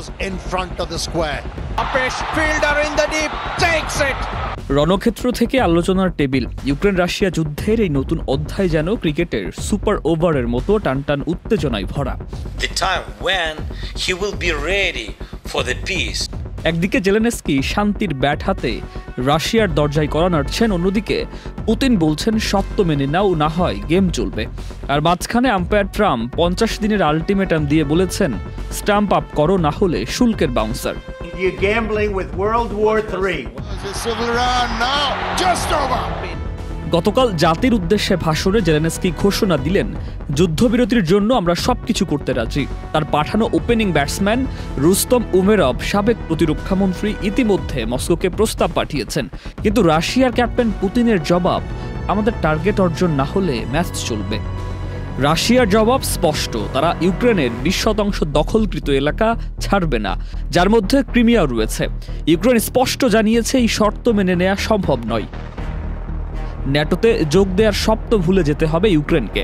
goes in front of the square. Apesh, fielder in the deep, takes it. রণক্ষেত্র থেকে আলোচনার table. Ukraine Russia যুদ্ধের এই নতুন অধ্যায় যেন ক্রিকেটের সুপার ওভারের মতো টানটান উত্তেজনায় ভরা। The time when he will be ready for the peace. একদিকে জেলেনস্কি শান্তির ব্যাট হাতে রাশিয়ার দরজায় কড়া নাড়ছেন, অন্যদিকে পুতিন বলছেন সত্য মেনে নাও, না হয় গেম চলবে। আর মাঝখানে আম্পায়ার ট্রাম্প 50 দিনের আলটিমেটাম দিয়ে বলেছেন স্টাম্প আপ করো, না হলে শুল্কের bouncer. You're gambling with World War III. Civil round now, just over. গতকাল জাতির উদ্দেশ্যে ভাষণে জেলেনস্কি ঘোষণা দিলেন যুদ্ধবিরতির জন্য আমরা সবকিছু করতে রাজি। তার পাঠানো ওপেনিং ব্যাটসম্যান রুস্তম উমেরভ, সাবেক প্রতিরক্ষামন্ত্রী, ইতিমধ্যে মস্কোকে প্রস্তাব পাঠিয়েছেন। কিন্তু রাশিয়ার ক্যাপ্টেন পুতিনের জবাব, আমাদের টার্গেট অর্জন না হলে ম্যাচ চলবে। রাশিয়ার জবাব স্পষ্ট, তারা ইউক্রেনের 20% দখলকৃত এলাকা ছাড়বে না, যার মধ্যে ক্রিমিয়াও রয়েছে। ইউক্রেন স্পষ্ট জানিয়েছে এই শর্ত মেনে নেওয়া সম্ভব নয়। ন্যাটোতে যোগ দেওয়ার স্বপ্ন ভুলে যেতে হবে ইউক্রেনকে,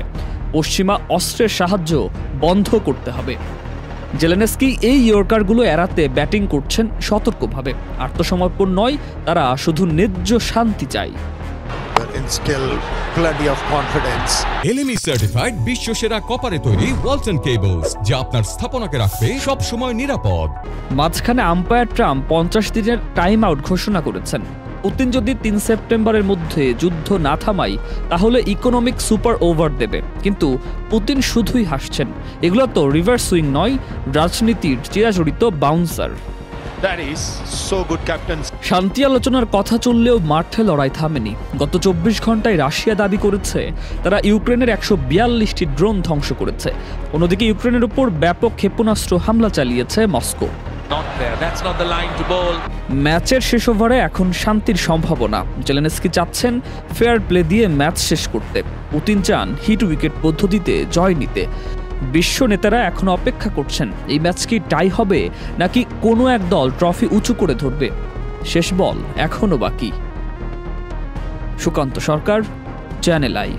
পশ্চিমা অস্ত্রের সাহায্য বন্ধ করতে হবে। জেলেনস্কি এই ইয়র্কারগুলো এড়াতে ব্যাটিং করছেন সতর্কভাবে। আত্মসমর্পণ নয়, তারা শুধু ন্যায্য শান্তি চায়। Instill plenty of confidence. LME certified বিশ্বসেরা কপারে তৈরি ওয়ালটন কেবলস, যা আপনার স্থাপনাকে রাখবে সব সময় নিরাপদ। মাঝখানে আম্পায়ার ট্রাম্প 50 দিনের টাইম আউট ঘোষণা করেছেন। পুতিন যদি 3 সেপ্টেম্বরের মধ্যে যুদ্ধ না থামায় তাহলে ইকোনমিক সুপার ওভার দেবে। কিন্তু পুতিন শুধুই হাসছেন। এগুলো তো রিভার্স সুইং নয়, রাজনীতির চিরাচরিত bouncer. That is so good, captain. শান্তি আলোচনার কথা চললেও মাঠে লড়াই থামেনি। গত 24 ঘন্টায় রাশিয়া দাবি করেছে তারা ইউক্রেনের 142টি ড্রোন ধ্বংস করেছে। অন্যদিকে ইউক্রেনের উপর ব্যাপক ক্ষেপণাস্ত্র হামলা চালিয়েছে Moscow. Not there. That's not the line to bowl. ম্যাচের শেষ ওভারে এখন শান্তির সম্ভাবনা। জেলেনস্কি চাচ্ছেন ফেয়ার প্লে দিয়ে ম্যাচ শেষ করতে, পুতিন চান হিট উইকেট পদ্ধতিতে জয় নিতে। বিশ্ব নেতারা এখন অপেক্ষা করছেন এই ম্যাচ কি টাই হবে, নাকি কোনো এক দল ট্রফি উঁচু করে ধরবে। শেষ বল এখনো বাকি। সুকান্ত সরকার, চ্যানেল আই।